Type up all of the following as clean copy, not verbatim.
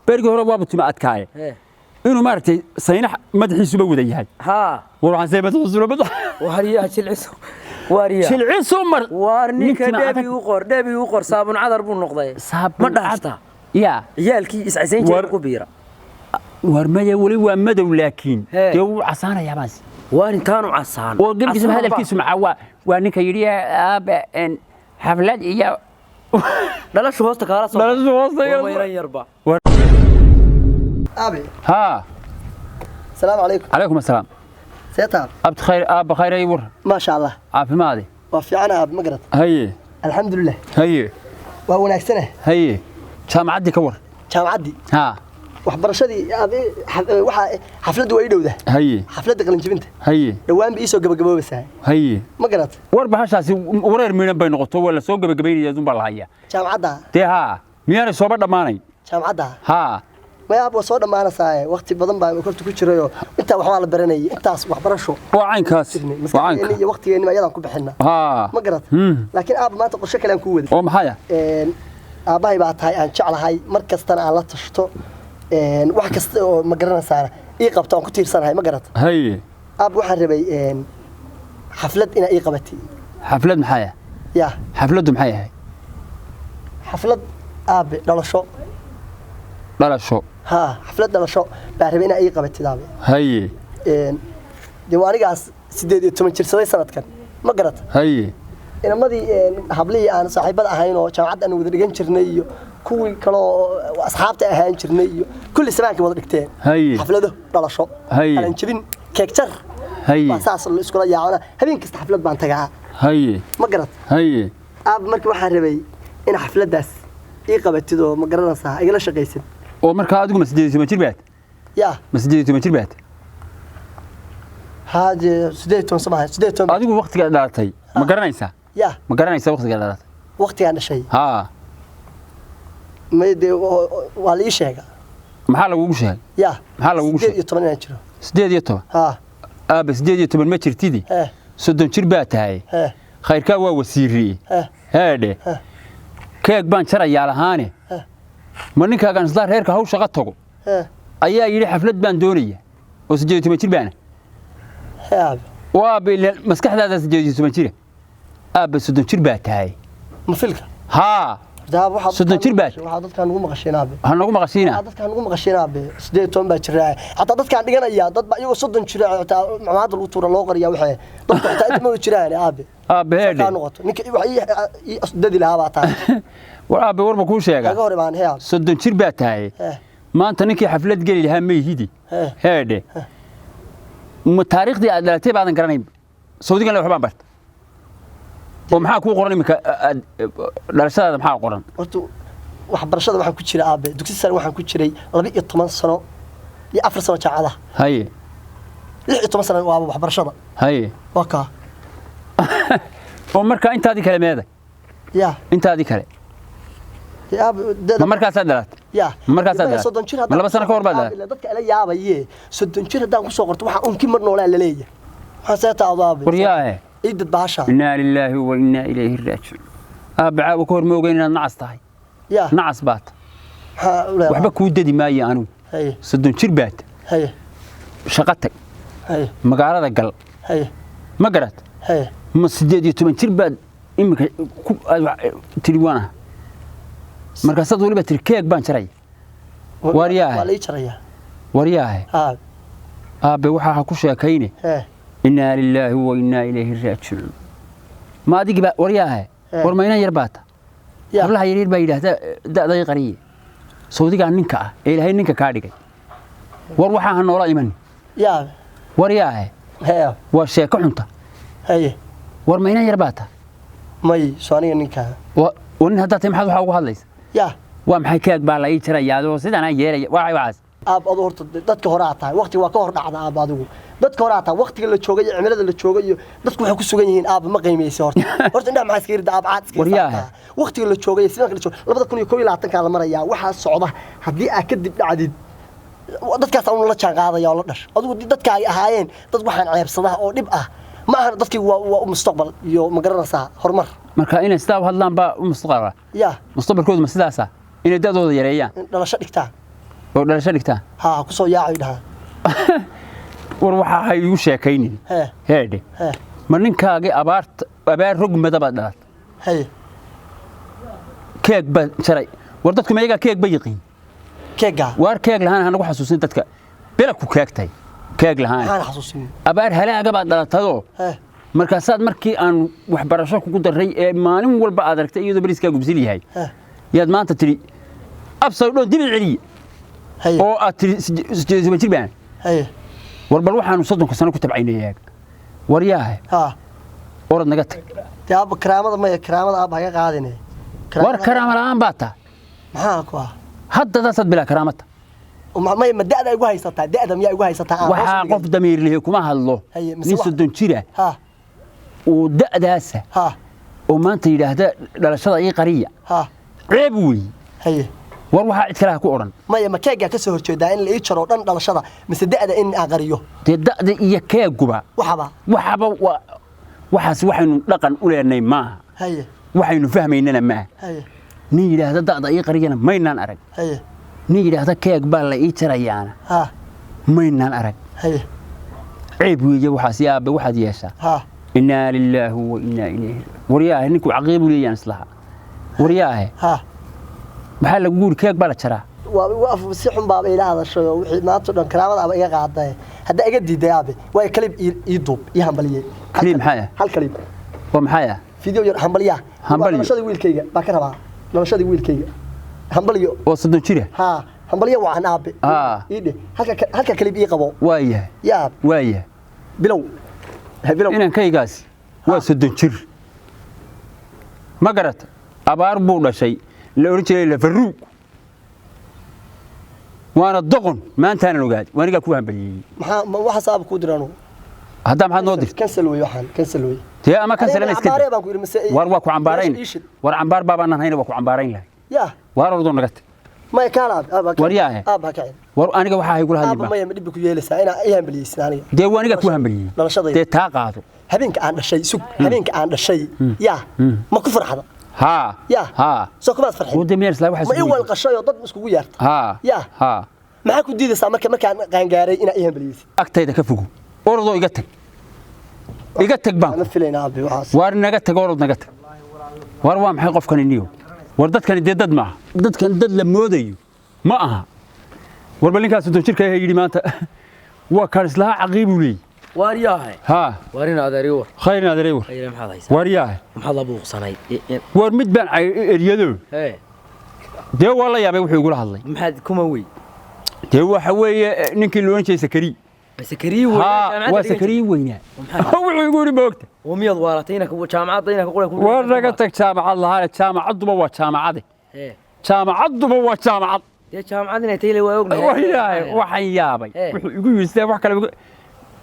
برجع هرب وابو تما أتكاي إنه مرتي صينح مدحي سبب وذيها ها وراح زي ما توصل بضع وهريا شلعسو واريا شلعسو مر وارني دبي وقر صابون عذر بو نقضي صاب ما داشتا يا يالكي اسعسين جير كبيره ورمية ولي ومدو لكن جو عصانا يا باس وارن كانوا عصان وقبل اسم هذا الكيس مع وانك يري ابا ان حفلات يا لا شو هوستا كالا لا شو هوستا يا يربع أبي ها السلام عليكم. عليكم السلام. سيتاب أبت خير أب خير يور ما شاء الله عافي ماذي وفي عنا أب مقرط هي الحمد لله هي وهو ناكسنه هي شام عدي كور كان عدي ها waxbarashadii waxa xafladu way dhowdahay هي xaflada qalin jabinta هي dhawaan bi soo gabagaboobaysaa هي ma garat war bahashaasi wareer miinan bay noqoto wala soo gabagabeynaya dun baa la hayaa jaamacada tee ha miyaan soo badhamaanay jaamacada ha ma yaabo soo dhamaanaysaa waqti badan baa kortu ku jirayo inta wax la baranayay intaas waxbarasho waa caynkaas waa caynka iyo waqtigeena ayadaan ku bixinaa ha ma garat laakiin aab maanta qorshe kale aan ku waday oo maxay aabahay baa tahay aan jeclahay mar kastana aan la tashto wax kasta oo ma garanaysaa ii qabto aan ku tiirsanahay ma garat hay aab waxaan rabay xaflad ina ii qabatay xaflad maxay ya xafladu maxay ahay xaflad aab dhalasho ha xaflad dhalasho baa rabay ina ii qabatay aab hay diwaanigaas 18 jir sanadkan ma garat hay inamadii hablii aan saaxiibada ahayn oo jaamacad aan wada dhigan jirnay iyo kuwii kale oo asxaabta ahaan jirnay iyo kulli sabaanka wada dhigteen xaflado dhalasho aan jibin keek jar waa saas la isku yaacana habeen kasta xaflad baan tagaa ma garat aab markii waxaan rabay in xafladaas ii qabatid oo ma garanaysaa igala shaqaysid oo markaa adigu masjiidii jir baad ya masjiidii jir baad haaje 18 adigu waqtiga dhalatay ma garanaysaa ya ma garanaysaa waqtiga dhalatay waqtiga dhashay ha ma de waa la ii sheega maxaa lagu sheegay ya maxaa lagu sheegay 18 aan jiro 18 ha aaba 18 ma jirtidi 30 jir baa tahay khayrka waa wasiiri haade keeg baan jarayaa lahaane ma ninkaagan isla reerka haw shaqo tago ayaa yiri xaflad baan doonaya oo 18 jir baan waa bil maskaxdaada 18 jir aaba 30 jir baa tahay ma filka ha daab waxa 30 jir baa waxa dadkan ugu maqasheenaabe ha nagu maqashiina dadkan ugu maqasheenaabe 18 baa jiraa hatta dadkan dhiganaya dad ba iyagu 30 jir maamada lagu tuura loo qariyaa waxa dadka xitaa inta ma jiraan aabe heede ninka wax dadi lahaa baa tahay war aabe war ma ku sheega kaga hor imaan heeyaa 30 jir baa tahay maanta ninkii xaflad gali lahaa ma yihidi heede ma taariikhdii aad dhalatay baadan garanayn Saudiga la waxbaan bartay oo maxaa ku qoran imika dhalashadaada maxaa qoran horta waxbarashada waxaan ku jiray aabe dugsi sare waxaan ku jiray 12 sano iyo 4 sano jaacada haye 16 sano waa waxbarashada haye waka oo marka intaadii kale meeday ya intaadii kale ya ma markaas dhalat ya markaas dhalat 30 jir ma laba sano ka hor baad dadka ala yaabaye 30 jir hadaan ku soo qorto waxa unkii mar noolaa la leeyahay waxa saata aabe wariyaahe إيد باشا. إنا لله وإنا إليه راجعون. أبعا وكور موجين نعس تاعي. يا. نعس بات. وحبك ودي ما يانو. هي. صدق شربات. هي. شقتك. هي. مقالة قل. هي. ما قرأت. هي. مسجد يتمن شربات إمك تلوانه. مركز صدق ولا بتركيك بان شري. ورياه. ولا يشريه. ورياه. أبي وحها كوشة كينه. هي. إنا لله وإنا إليه راجعون. ما أديك بقى ورياها ورمينا يرباتا. قبلها يريد بيده ده قرية. صوتي عن نكا إلى هاي نكا كاريك. وروحها هالنورا إيمان. يا. ورياها. هي. والشيء كحنطة. هي. ورمينا يرباتا. ماي صاني نكا. وإن هذا تم حد وحوه هذا. يا. ومحكيك بالله ترى يا دو سيد أنا يري واعي وعاز. أب أظهر دتك هراتا وقتي وكهر دعنا أب أدو دتك هراتا وقتي اللي تشوجي عملة اللي تشوجي دتك وحكوا سجينين أب ما قيمة سهرت هرت إنها مع سكير ده أب عاد سكير وقتي اللي تشوجي سمعك اللي تشوج لبدا كوني كوي لعتك على مرة يا واحد صعبة هدي أكيد عديد دتك أصلا الله شغال يا الله نش أدو دتك هاين دتك واحد عيب صلاة أو نبقى ما دتك ومستقبل يو مقرر ساعة هرمر مركا إن استوى هاللام با مستقبل يا مستقبل كود مسداسة إن دادو يريان لا شرط كتاب oo dhalasho dhigtaan ها كسو ياعي دها war waxa ay igu sheekaynin ها heedhe ها ma ninkaagii abaar rogmada baad dhalat هي keeg baan jaray war dadku ma iyaga keeg ba yiqiin كيغا war keeg lahaan anagu xasuusin dadka bila ku keegtay keeg lahaan أنا حسوسين abaar halaaga baad dhalatado ها markaasaad markii aan waxbarasho kugu daray ee maalin walba aad aragtay iyadoo bariiska gubsil yahay ها yaad maanta tiri absay dhoon dib celiye هي oo aad tiri jirbaan هي war bal waxaanu 30 sano ku tabcaynay war yaahay ها orad naga tag يا أبو كرامة ما كرامة أبو هيك قاعدين war karaama la'aan baa taa معاك hadda daasad bila karaamata وما يمدأنا يقول هاي سطح دأدم يا يقول هاي سطح waxaa qof damiir leh kuma hadlo هي nin 30 jira ها oo da'daasa ها oo maanta yiraahda dhalashada ay qariya ها ceeb weey هي war waxa cid kale ku oran ما يمكاجا كسر هرجدا إن اللي يشرو دن دلشدا مس دأدا إن أغريو dee da'da iyo keeguba وحبا waxaas waxaynu dhaqan u leenahay maaha هي waxaynu fahmaynana maaha هي nin yiraahda da'da ay qariyana maynaan arag هي nin yiraahda keeg baa la ii jarayaana ها maynaan arag هي ceeb weeye waxaas yaaba waxaad yeeshaa ها inna lillahi wa inna ilayhi wariyaahay ninku caqiib u leeyahay islaha wariyaahay ها maxaa lagu guuri keeg baa la jaraa وقف سيحن باب إلى هذا الشيء وحيد ما تقدر كلامه أبى يقعد هذا أجد ديابي وهي كليب يدوب يهمبليه كليب حياة هالكليب ومحياة فيديو همبليه همبليه نشاط ويل كيجا بكرة نشاط ويل كيجا همبليه وصدق شيء ها همبليه وعن أبي يدي هالك كليب يقبو وايه يا وايه بلو بلو إن كيجاس وصدق شيء ما قرأت أبار بولا شيء لو رجع لفروق وانا الضغن ما انت انا لقاد وانا قال كوهن بلي ما واحد صاحب كودرانو هذا ما حد نودر كنسل وي وحن كنسل وي يا اما كنسل انا اسكت عمباري بانكو يرمسي war waa ku cambaarayn war cambaar baabana hayna waa ku cambaarayn lahay يا war ordo nagat ما يكال ابا war yaahe ابا كعين war aniga waxa ay gula hadli ابا ما يمدب ku yeelaysa ina ayaan biliysan aniga de waaniga ku hanbaliye de taa qaado habeenka aan dhashay sug habeenka aan dhashay ya ma ku farxada ها ها soo kuma farxin ودميرس لا waxa ma iwal qashay oo dad iskugu yeerta ها ya ها maxaa ku diidaysaa markaan qaangaaray ina ayaan biliysan agtayda ka fogo ordo iga tag baan ma filayna abi waxaas war naga tag orod naga tag war waa maxay qofkan iniyo war dadkan dad ma dadkan dad la moodayo ma aha war balinkaas intuu jirka yiri maanta waa karislaha caqiib u leey waar yahay ha waarina adeeri war khayrin adeeri war khayrin maxaad haysaa war yahay maxaad la buuqsanay war mid baan eriyado dee waa la yaabay wuxuu igu hadlay maxaad kuma wey dee waxa weeye ninkii loo jeeyay sakari sakari weynaa waa sakari weynaa wuxuu igu yiri moogta وميض وارتينا جامعتنا كقول ورقة جامعة الله جامعة ضبا وجامعة جامعة ضبا وجامعة يا جامعتنا تيلي ويوقنا وحياي وحيابي يقول يستوى وحكي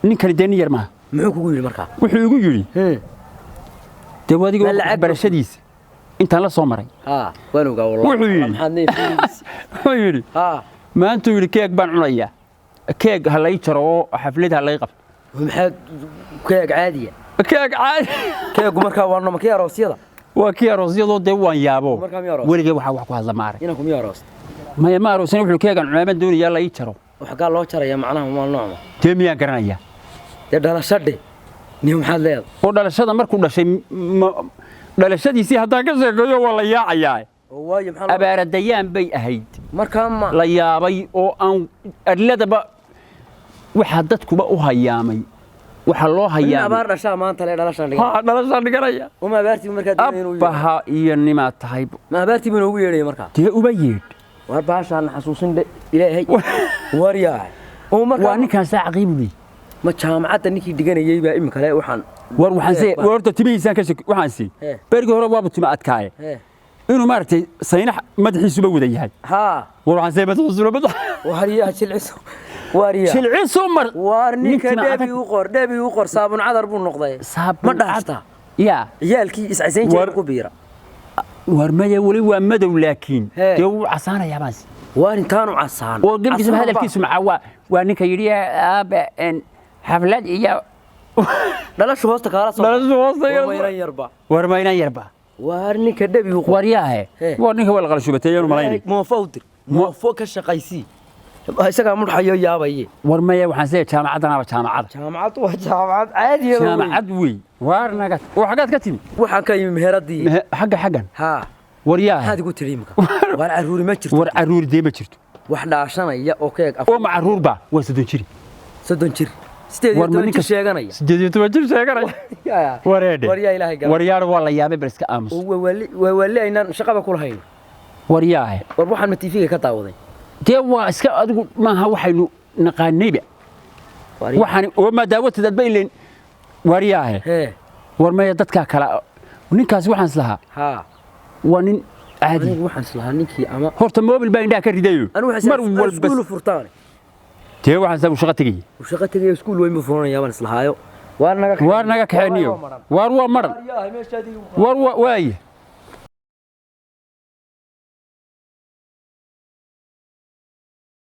نكر دنيا ما محوك يقول مركا وحي يقول تبغى تقول برشديس أنت لا صومري وينو والله محني وحي ما أنتوا يقول كيك بان عليا كيك هلا يشرو حفلتها هلا يقف ومحد كيك عادية كيك عادي كيك مركا وانا ما كيا روسيدا وكيا روسيدا دوان يابو ولقي وحكوا هذا مارك إنكم يا روس ما روسين وحلو كيك عن دوني يلا يشرو وحكى الله شرى يا معناه ما النوع تيميا قرنيا يدها شدي نيوم حليل ودلشada markuu dhashay dhalashadiisii hadaa ka sheegayo waa la yaacay waayo maxaa abaaradayaan bay ahayd markaa ma la yaabay oo aan adladaba waxa dadkuba u hayaamay waxa loo hayaamay abaar dhashaa maanta le dhalashan dhigan ha dhalashan dhiganaya uma abaartii markaa inuu baha iyo nima tahay ma abaartii buu ugu yeeray markaa tii uba yeed war baashaan xasuusin ilaahay war yaa oo markaa waa ninkan saaqiibli ما جامعة نيكي دقني يبقى إمك لا وحن وحنسي ورد تبيسان كشك وحنسي برجع هو بابو تما أتكاي إنه مارتي صينح مدحي سبوا ذي ها وحنسي بتوصل بدأ وهريا شلعسو واريا شلعسو مر وارني كدابي وقر صابون عذر بون نقضي صاب ما دعستا يا الكي إسعسين جاي كبيرة ورمية ولي ومدو لكن جو عصانا يا باس وارن كانوا عصان وقلت اسم هذا الكيس مع وانك يريا أب إن حفلات إياه دلش هوست كارس دلش هوست ورمينا يربا وارني كدبي ورياه ورني هو الغل شو بتيجي وملايين موفودر موفوك الشقيسي isaga mudxayo yaabaye war maya waxaan leeyahay jaamacadana jaamacad jaamacad waa jaamacad caadi ah jaamacad wey waar naga waxaad ka timi waxaan ka yimi meheradii xaggan ha waryaa hadi ku tiriimka war caruuri ma jirto war caruuri deema jirto wax dhaashanaya oo keeg oo ma caruurba waa 30 jir 30 jir war ninka sheeganaya 18 jir sheeganaya wareede war yaa ilaahay gal war yaar waa la yaabay bal iska aamus wali aynaan shaqada ku lahayn war yaa war waxaan ma TV ka daawaday dee waa iska adigu maaha waxaynu naqaanayba waxaan oo ma daawatid dad bayleen war yaa war ma dadka kala ninkaas waxaan islahaa ha waa nin caadi waxaan islahaa ninkii ama horta mobil baa indhaha ka ridayo mar walba iskuul furtaan tee waxaan sabu shaqo tagay iskuul way ma furanaya baan islahaayo waar naga kaxeeniyo waar waa maran waar waaye